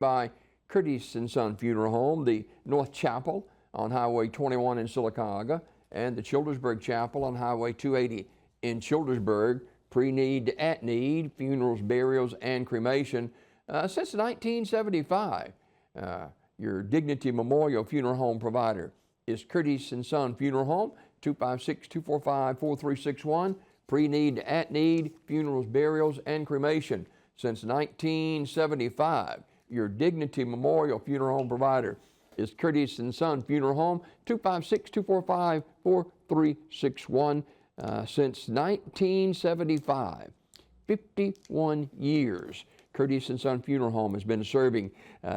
by Curtis and Son Funeral Home, the North Chapel on Highway 21 in Sylacauga, and the Childersburg Chapel on Highway 280 in Childersburg. Pre-need to at-need, funerals, burials, and cremation since 1975. Your Dignity Memorial Funeral Home provider is Curtis and Son Funeral Home, 256-245-4361. Pre-need to at-need, funerals, burials, and cremation since 1975. Your Dignity Memorial Funeral Home provider is Curtis and Son Funeral Home, 256-245-4361. Since 1975, 51 years. Curtis and Son Funeral Home has been serving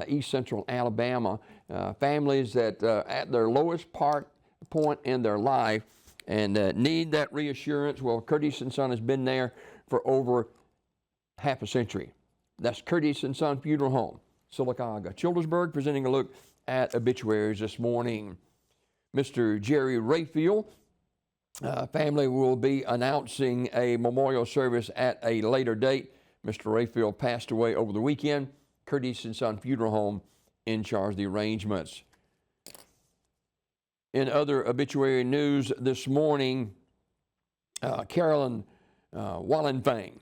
East Central Alabama families that at their lowest point in their life and need that reassurance. Well, Curtis and Son has been there for over half a century. That's Curtis and Son Funeral Home, Sylacauga, Childersburg, presenting a look at obituaries this morning. Mr. Jerry Rayfield family will be announcing a memorial service at a later date. Mr. Rayfield passed away over the weekend. Curtis and Son Funeral Home in charge of the arrangements. In other obituary news this morning, Carolyn Wallenfang.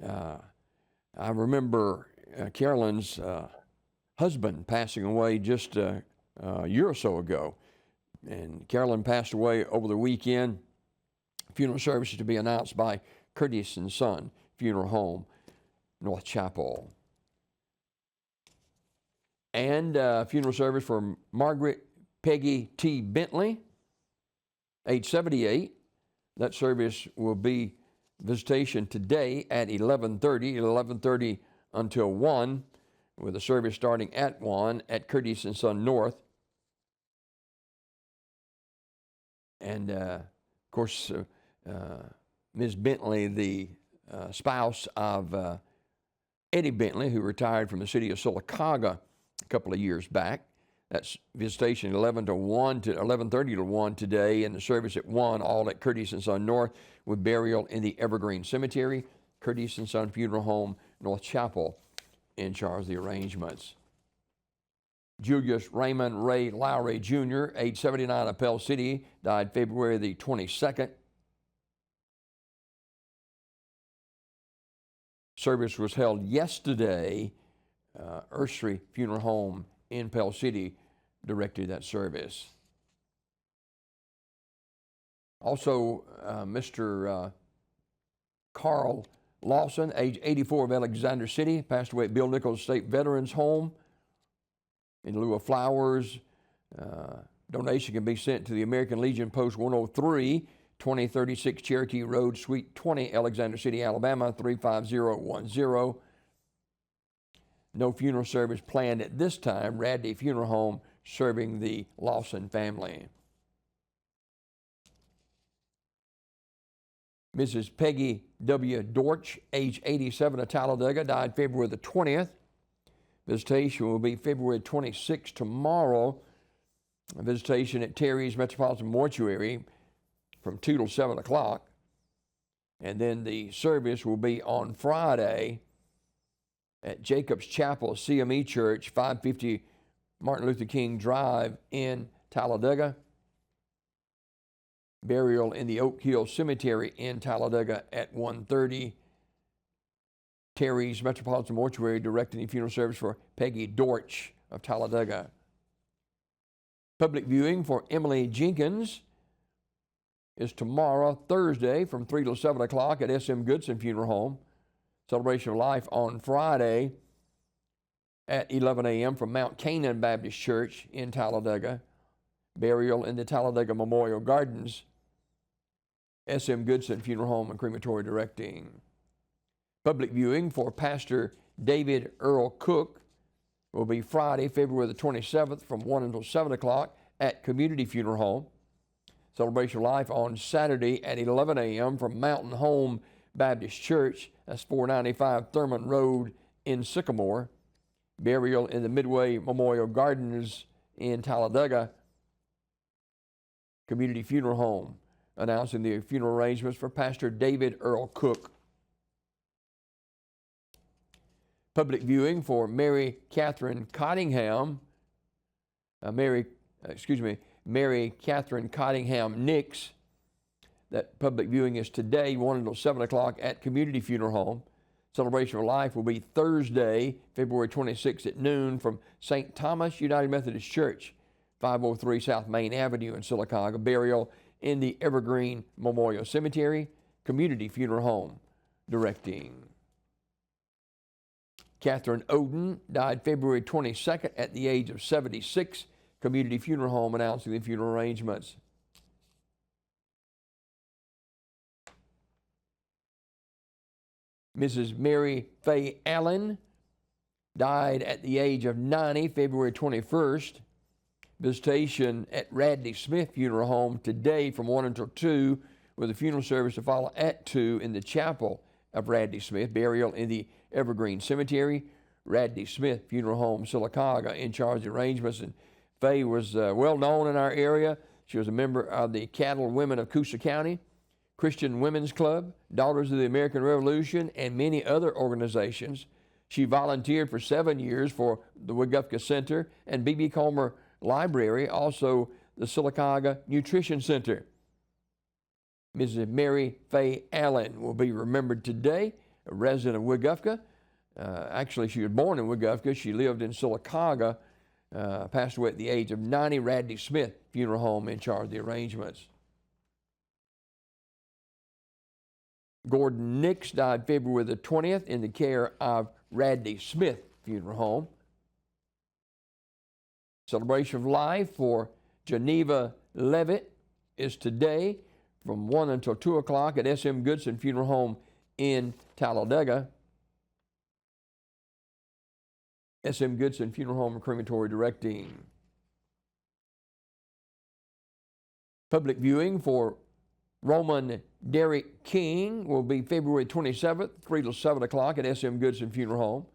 I remember Carolyn's husband passing away just a year or so ago. And Carolyn passed away over the weekend. Funeral services to be announced by Curtis and Son Funeral Home, North Chapel. And funeral service for Margaret Peggy T. Bentley, age 78. That service will be visitation today at 11:30 until 1, with the service starting at 1 at Curtis and Son North. And, of course, Ms. Bentley, the spouse of Eddie Bentley, who retired from the city of Sylacauga a couple of years back. That's visitation 11:30 to 1 today, and the service at 1, all at Curtis and Son North, with burial in the Evergreen Cemetery. Curtis and Son Funeral Home, North Chapel, in charge of the arrangements. Julius Raymond Ray Lowry Jr., age 79 of Pell City, died February the 22nd. Service was held yesterday. Ursery Funeral Home in Pell City directed that service. Also, Mr. Carl Lawson, age 84 of Alexander City, passed away at Bill Nichols State Veterans Home. In lieu of flowers, donation can be sent to the American Legion Post 103, 2036 Cherokee Road, Suite 20, Alexander City, Alabama, 35010. No funeral service planned at this time. Radley Funeral Home serving the Lawson family. Mrs. Peggy W. Dortch, age 87 of Talladega, died February the 20th. Visitation will be February 26th tomorrow. A visitation at Terry's Metropolitan Mortuary from 2 till 7 o'clock. And then the service will be on Friday at Jacob's Chapel, CME Church, 550 Martin Luther King Drive in Talladega. Burial in the Oak Hill Cemetery in Talladega at 1:30. Terry's Metropolitan Mortuary directing the funeral service for Peggy Dortch of Talladega. Public viewing for Emily Jenkins is tomorrow, Thursday, from 3 till 7 o'clock at S.M. Goodson Funeral Home. Celebration of Life on Friday at 11 a.m. from Mount Canaan Baptist Church in Talladega. Burial in the Talladega Memorial Gardens. S.M. Goodson Funeral Home and Crematory directing. Public viewing for Pastor David Earl Cook will be Friday, February the 27th from 1 until 7 o'clock at Community Funeral Home. Celebration of Life on Saturday at 11 a.m. from Mountain Home Baptist Church. That's 495 Thurman Road in Sycamore. Burial in the Midway Memorial Gardens in Talladega. Community Funeral Home announcing the funeral arrangements for Pastor David Earl Cook. Public viewing for Mary Catherine Cottingham, Mary Catherine Cottingham Nix. That public viewing is today, 1 until 7 o'clock at Community Funeral Home. Celebration of Life will be Thursday, February 26th at noon from St. Thomas United Methodist Church, 503 South Main Avenue in Sylacauga. Burial in the Evergreen Memorial Cemetery, Community Funeral Home directing. Catherine Oden died February 22nd at the age of 76. Community Funeral Home announcing the funeral arrangements. Mrs. Mary Faye Allen died at the age of 90, February 21st. Visitation at Radley Smith Funeral Home today from 1 until 2, with a funeral service to follow at 2 in the chapel of Radley Smith. Burial in the Evergreen Cemetery, Radley Smith Funeral Home, Sylacauga, in charge of the arrangements. And Faye was well known in our area. She was a member of the Cattle Women of Coosa County, Christian Women's Club, Daughters of the American Revolution, and many other organizations. She volunteered for 7 years for the Weguffka Center and B.B. Comer Library, also the Sylacauga Nutrition Center. Mrs. Mary Faye Allen will be remembered today, a resident of Weguffka. Actually, she was born in Weguffka. She lived in Sylacauga, passed away at the age of 90. Radley Smith Funeral Home in charge of the arrangements. Gordon Nix died February the 20th in the care of Radley Smith Funeral Home. Celebration of Life for Geneva Levitt is today from 1 until 2 o'clock at S.M. Goodson Funeral Home in Talladega. S.M. Goodson Funeral Home and Crematory directing. Public viewing for Roman Derrick King will be February 27th, 3 till 7 o'clock at S.M. Goodson Funeral Home.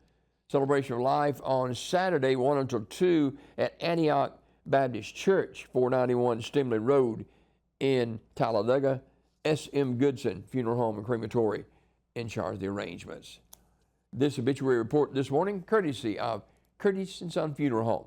Celebration of Life on Saturday, 1 until 2 at Antioch Baptist Church, 491 Stimley Road in Talladega. S.M. Goodson Funeral Home and Crematory in charge of the arrangements. This obituary report this morning, courtesy of Curtis & Son Funeral Home.